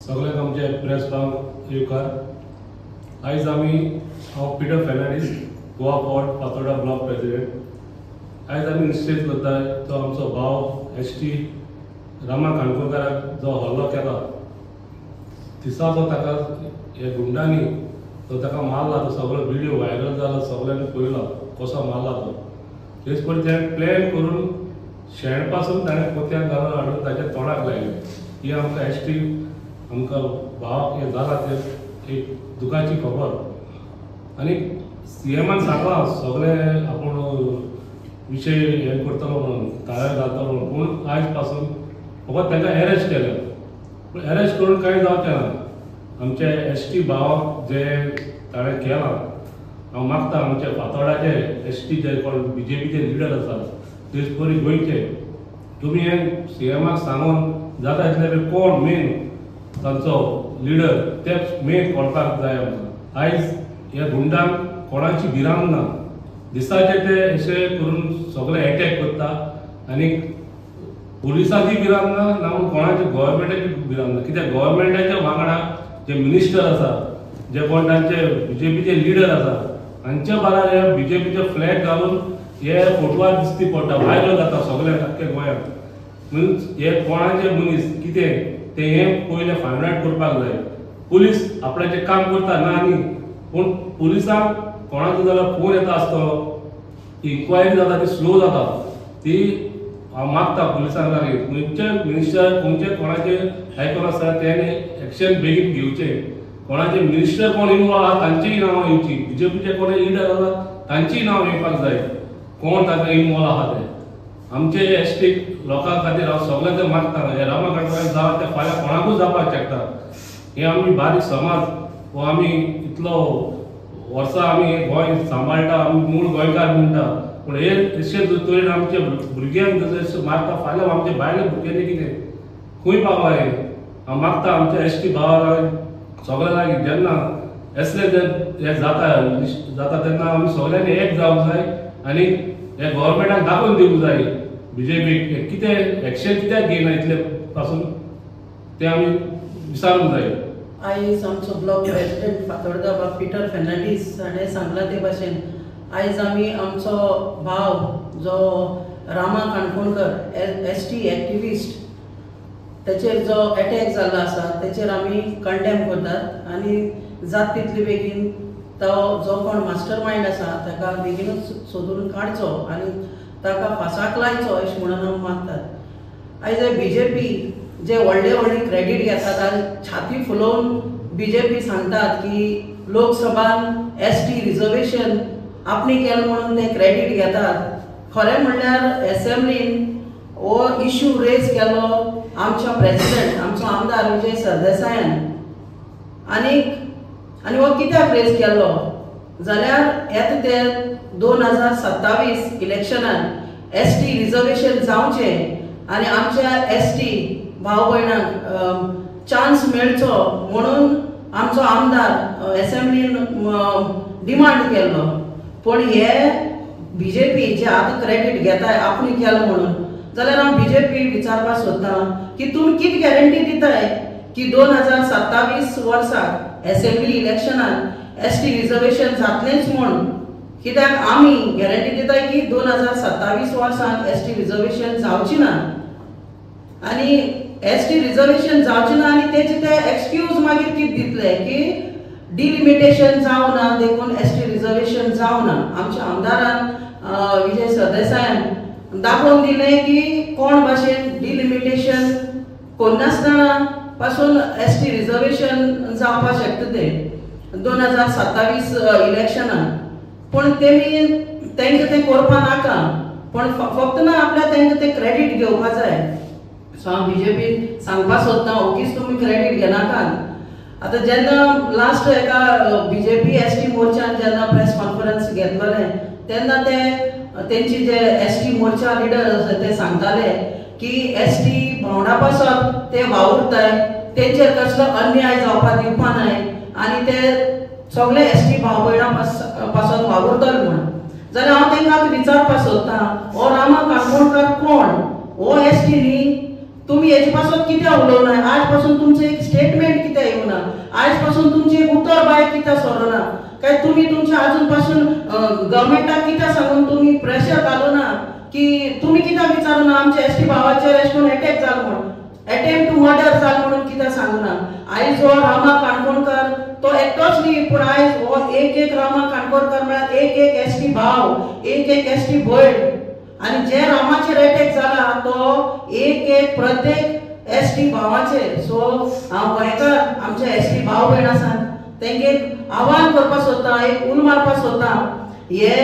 सगळ्यांक आमचे प्रेस पावंक येवकार। आयज हांव पिटर Fernandes, Goa port Fatorda block president. आयज आमी निश्चित करता तो आमचो भाव एसटी रामा काणकोणकाराक जो हल्लो केला दिसा तो ताका हे गुंडांनी तो ताका मारला, तो सगळो व्हिडिओ व्हायरल जाला, सगळ्यांनी पळयला कसो मारला तो। तेच पळय ताणें प्लॅन करून शेण पासून ताणें पोत्याक घालून हाडून ताच्या तोंडाक लायलें। ही आमकां एसटी आमकां भावाक हे जाला ते एक दुखाची खबर। आनी सीएमान सांगलां सगळे आपूण विशय हे करतलो म्हणून, ताळ्यार घालतलो म्हणून, पूण आयज पासून फकत तांकां अरेस्ट केलें। पूण अरेस्ट करून कांय जावचें ना। आमचे एसटी भावाक जे ताणें केलां, हांव मागता आमचे फातोर्डाचे एसटी जे कोण बीजेपीचे लिडर आसा तेच परी गोंयचे, तुमी हे सीएमाक सांगून जाता तितले कोण मेन तांचो लिडर ते मेन कळपाक जाय आमकां। आयज ह्या गुंडांक कोणाची भिरांत ना, दिसाचे ते अशे करून सगळे अटॅक करता आनी पुलिसांची भिरांत ना, ना कोणाची गव्हर्मेंटाची भिरांत ना। कित्याक गव्हर्मेंटाच्या वांगडा जे मिनिस्टर आसा, जे कोण तांचे बीजेपीचे लिडर आसा, हांच्या बारार हे बीजेपीचे फ्लॅग घालून हे फोटवार दिसती पडटा, व्हायरल जाता सगळ्या अख्ख्या गोंयांत। मिन्स हे कोणाचे मनीस कितें ते हे पयले फायंड आउट करपाक जाय। पुलीस आपल्याचें काम करता ना न्ही, पूण पुलिसांक कोणाचो जाल्यार फोन येता आसतलो, इन्क्वायरी जाता ती स्लो जाता, ती हांव मागता पुलिसांक लागीं खंयचे मिनिस्टर खंयचे कोणाचे आयकून आसा तेणे एक्शन बेगीन घेवचें। कोणाचे मिनिस्टर कोण इनवॉल्व आहा तांचीय नांवां येवची, बीजेपीचे कोण लिडर आसा तांचीय नांव येवपाक जाय, कोण ताका इनवॉल्व आहा ते। आमचे एसटी लोकां खातीर हांव सगळ्यांक मागता, हे रामा काणकोणाक जावं ते फाल्यां कोणाकूच जावपाक शकता। हे आमी बारीक समाज हो आमी इतलो वर्सां आमी गोंय सांबाळटा, आमी मूळ गोंयकार म्हणटा, पूण हे अशे तरेन आमचे भुरग्यांक जशें मारता फाल्यां आमचे भायले भुरग्यांनी कितें खंय पावला हे। हांव मागता आमच्या एसटी भावाक सगळ्या लागीं जेन्ना असले हे जाता तेन्ना आमी सगळ्यांनी एक जावंक जाय आनी हे गव्हर्मेंटाक दाखोवन दिवंक जाय बीजेपीक कितें एक्शन कित्याक घेयना इतले पासून ते आमी विचारूंक जाय। आयज आमचो ब्लॉक प्रेसिडेंट फातोर्डा पिटर फेर्नांडीस हाणें सांगला ते भाशेन आयज आमी आमचो भाव जो रामा काणकोणकर एसटी एक्टिविस्ट तेचेर जो अटॅक जाल्लो आसा तेचेर आमी कंडेम करतात आनी जात तितले बेगीन तो जो कोण मास्टर मायंड आसा ताका बेगीनूच सोदून काडचो आनी ताका फासाक लायचो अशें म्हणून हांव मागतात। आयज हे बीजेपी जे व्हडले व्हडले क्रेडीट घेतात आनी छाती फुलोवन बीजेपी सांगतात की लोकसभान एसटी रिजर्वेशन आपणी केलें म्हणून ते क्रेडीट घेतात। खरें म्हणल्यार एसेंब्लीन हो इश्यू रेज केलो आमच्या प्रेसिडेंट आमचो आमदार विजय सरदेसायान आनी हो कित्याक रेज केल्लो जाल्यार येता ते 2027 इलेक्शनान एसटी रिजर्वेशन जावचें आनी आमच्या एसटी भाव भयणांक चान्स मेळचो म्हणून आमचो आमदार एसेंब्लीन डिमांड केल्लो। पूण हे बीजेपी जे आतां क्रेडीट घेताय आपणी केलो म्हणून, जाल्यार हांव बीजेपी विचारपाक सोदतां की तुमी कितें गॅरंटी दिताय की 2027 वर्साक एसेंब्ली इलेक्शनान एसटी रिजर्वेशन जातलेंच म्हूण? कित्याक आमी गॅरंटी दिताय की 2027 वर्साक एसटी रिजर्वेशन जावची ना आनी एसटी रिजर्वेशन जावची ना आनी तेचे ते एक्सक्यूज मागीर कितें दितले की डिलिमिटेशन जावना देखून एसटी रिजर्वेशन जावना। आमच्या आमदारान विजय सरदेसायान दाखोवन दिलें की कोण भाशेन डिलिमिटेशन कोन्नासतना पासून एसटी रिजर्वेशन जावपाक शकता ते 2027 इलेक्शनान। पूण तेमी तांकां तें करपा नाका, पूण फक्त ना आपल्या तांकां तें क्रेडीट घेवपा जाय। सो हांव बीजेपीन सांगपाक सोदतां ओगीच तुमी क्रेडीट घेनाकात। आतां जेन्ना लास्ट एका बीजेपी एसटी मोर्चान जेन्ना प्रेस कॉन्फरन्स घेतलेलें तेन्ना तेंची जे एसटी मोर्चा लिडर आसा ते सांगताले की एसटी भोंवडा पासत ते वावुरताय, तेंचेर कसलो अन्याय जावपाक दिवपा नाय आनी ते सगळे एसटी भाव भयणां पासत वावुरतले म्हूण। जाल्यार हांव तांकां विचारपाक सोदतां हो रामा काणकोणकार कोण? हो एसटी न्ही? तुमी हेजे पासून कित्याक उलोवनाय? आज पासून तुमचो एक स्टेटमेंट पासून तुमची एक उतर भायर कित्याक सरना काय तुम्ही तुमच्या अजून पासून गव्हर्मेंटाक कित्याक सांगून तुम्ही प्रेशर घालूना की तुम्ही कित्याक विचारूना आमच्या एसटी भावाचेर अशें करून अटॅक जालो म्हणून अटेम्प्ट टू मर्डर जालो म्हणून कित्याक सांगूना आयज हो रामा काणकोणकार तो एकटोच न्ही पूण आयज हो एक रामा काणकोणकार म्हळ्यार एक एसटी भाव एक एसटी भयण आनी जे रामाचेर अटॅक जाला तो एक प्रत्येक एसटी भावाचेर सो हांव गोंयकार आमचे एसटी भाव भयण आसात तांकां एक आव्हान करपाक सोदता एक उलो मारपाक सोदता हे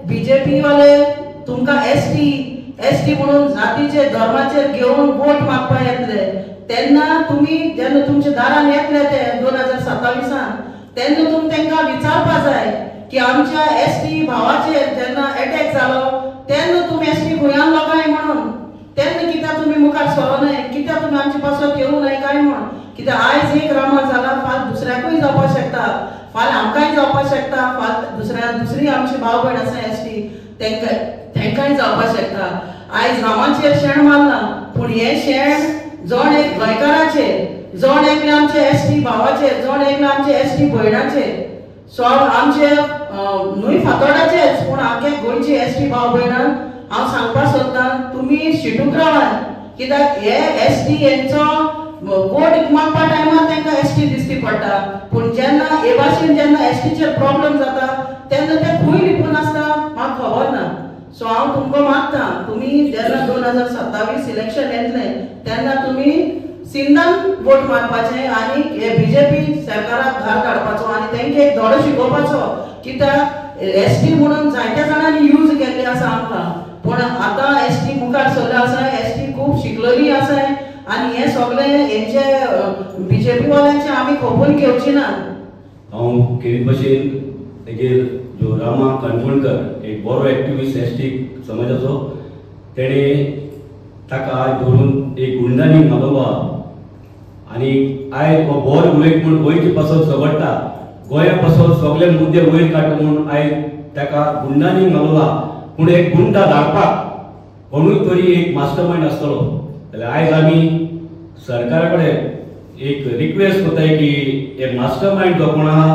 बीजेपी वाले तुमकां एसटी म्हणून जातीचे धर्माचेर घेवन वोट मागपाक येतले तेन्ना तुम्ही जेन्ना तुमच्या दारान येतले ते 2027 तेन्ना तुमी तांकां विचारपाक जाय की आमच्या एसटी भावाचेर जेन्ना अटॅक जालो तेन्ना तुमी एसटी गोंयांत लोकांय म्हणून तेन्ना कित्याक तुमी मुखार सरोनाय कित्याक तुमी आमचे पासत येवं नाय काय म्हण कित्याक आयज एक रामा जाला फाल्यां दुसऱ्याकूय जावपाक शकता फाल्यां आमकांय जावपाक शकता फाल्यां दुसरी आमची भाव भयण आसा एसटी तांकांय जावपाक शकता आयज रामाचेर शेण मारला पूण हे शेण जण एक गोंयकाराचेर जण एकले आमचे एसटी भावाचेर जण एकले आमचे एसटी भयणाचेर सो आमचे न्हय फातोर्डाचेच पूण आख्या गोंयची एसटी भाव भयणां हांव सांगपाक सोदतां तुमी शिटूक रावात कित्याक हे एसटी हेंचो वोट मागपा टायमार तांकां एसटी दिसती पडटा पूण जेन्ना हे भाशेन जेन्ना एसटीचेर प्रॉब्लेम जाता तेन्ना ते खंय लिपून आसता म्हाका खबर ना सो हांव तुमकां मागता तुमी जेन्ना 2027 इलेक्शन येतलें तेन्ना तुमी सिंधान वोट मारपाचें आनी हे बीजेपी सरकाराक घाल काडपाचो आनी तांकां एक धडो शिकोवपाचो कित्याक एसटी म्हणून जायत्या जाणांनी यूज केल्ली आसा आमकां पूण आतां एसटी मुखार सरला आसा एसटी खूब शिकलेली आसा आनी हे सगळे हेंचे बीजेपी वाल्यांचे आमी खपून घेवची ना हांव केरी भशेन तेजेर जो रामा काणकोणकर एक बरो एक्टिविस्ट एसटी समाजाचो तेणे ताका आज धरून एक गुंडांनी मागोवा आनी आयज हो बोर उलयत म्हूण गोंयचे पासत झगडटा गोंया पासत सगळे मुद्दे वयर काडटा म्हूण आयज ताका गुंडांनी मागोवा पूण एक गुंडा धाडपाक कोणूय तरी एक मास्टर मायंड आसतलो जाल्यार आयज आमी सरकारा कडेन एक रिक्वेस्ट करताय की एक मास्टर मायंड जो कोण आहा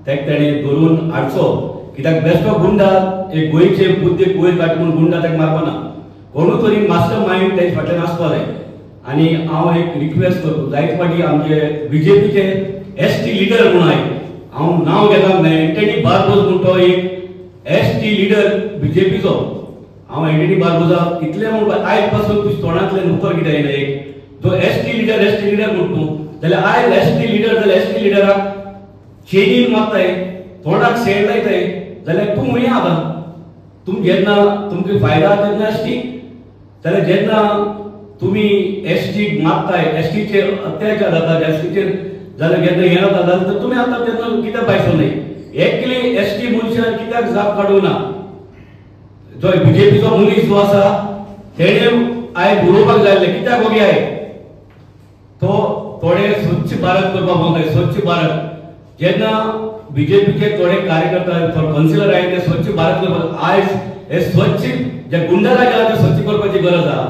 ताका तेणें धरून हाडचो कित्याक बेश्टो गुंडा एक गोंयचे मुद्दे वयर काडटा म्हूण गुंडा ताका मारपाना कोणूय तरी मास्टर मायंड ताचे फाटल्यान आसपा जाय आनी हांव एक रिक्वेस्ट करता जायते फाटी आमचे बीजेपीचे एसटी लिडर म्हूण आय हांव नांव घेता एंटनी बार्बोज म्हूण तो एक एसटी लिडर बीजेपीचो हांव एंटनी बार्बोजाक इतलें म्हूण आयज पासून तुज्या तोंडांतल्यान उत्तर कितें येयलें एक जो एसटी लिडर म्हूण तूं जाल्यार आयज एसटी लिडर जाल्यार एसटी लिडराक चेनीन मारताय तोंडाक शेण लायताय जाल्यार तूं हुंय आतां तुम जेन्ना तुमकां फायदा तेन्ना एसटी जाल्यार जेन्ना तुमी एसटीक मारताय एसटीचेर अत्याचार जाता एसटीचेर जाल्यार जेन्ना हें जाता जाल्यार तुमी आतां तेन्ना कित्याक पायसो न्हय एकली एसटी मनशान कित्याक जाप काडूना जो बीजेपीचो मनीस जो आसा तेणें आयज उलोवपाक जाय आसलें कित्याक हो आय तो थोडे स्वच्छ भारत करपाक म्हणटाय स्वच्छ भारत जेन्ना बीजेपीचे थोडे कार्यकर्ता काउन्सिलर आहाय ते स्वच्छ भारत करपाक आयज हे स्वच्छ जे गुंडा राज आहा ते स्वच्छ करपाची गरज आहा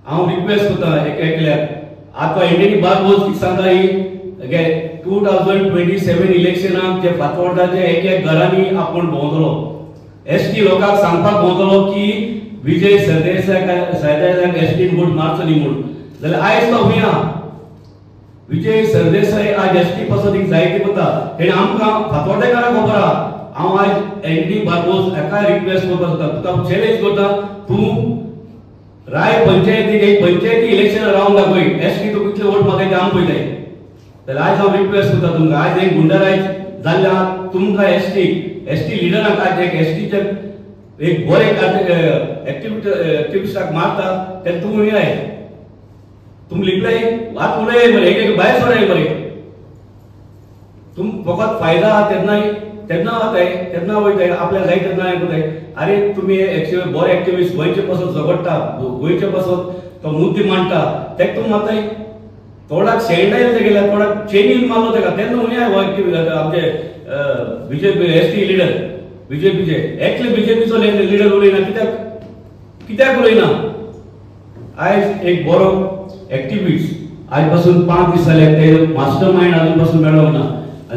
हांव रिक्वेस्ट करता एकल्याक आतां एंटनी बार्बोज सांगता ही 2027 इलेक्शनाक जे फातोर्डाचे एक घरांनी आपूण भोंवतलो एसटी लोकांक सांगपाक भोंवतलो की विजय सरदेसायाक एसटीन वोट मारचो न्ही म्हूण जाल्यार आयज तो हुंय आहा विजय सरदेसाय आज एसटी पासत एक जायते करता तेणे आमकां फातोर्डेकारांक खबर आहा हांव आज एंटनी बार्बोज एका रिक्वेस्ट करपाक सोदता तुका चॅलेंज करता तूं राय पंचायतीक एक पंचायती इलेक्शन रावन दाखय एसटी तूं कितले वोट मागताय ते आमी पळयताय जाल्यार आयज हांव रिक्वेस्ट करता तुमकां आयज एक गुंडारायज जाल्ले आहा तुमकां एसटी लिडराक आज एक एसटीचे एक बरे एक्टिविस्टाक मारता ते तूं हुंय आय तुम लिखले बात उलय मरे एक भायर सोडाय मरे तुम फकत फायदा आहा तेन्ना वताय तेन्ना वयताय आपल्या जाय तेन्ना करताय अरे तुम्ही बरे एक्टिविस्ट गोंयचे पासत झगडटा गोंयचे पासत तो मुद्दे मांडटा तेका तुमी मारताय तोंडाक शेण लायले गेल्या तोंडाक चेनीन मारलो तेका तेन्ना हुंय हो एक्टिविस्ट आमचे बीजेपी एसटी लिडर बीजेपीचे एकले बीजेपीचो लिडर उलयना कित्याक उलयना आयज एक बरो एक्टिविस्ट आज पासून 5 दीस जाले ते मास्टर माइंड अजून पासून मेळोंक ना.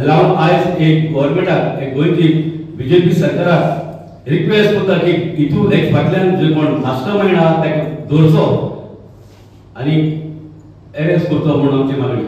लावन आज एक गव्हर्नमेंटाक एक गोंयची बीजेपी सरकाराक रिक्वेस्ट करता की इतू एक फाटल्यान जे कोण मास्टर माइंड आहा ताका दवरचो आनी अरेस्ट करचो म्हणून आमची मागणी.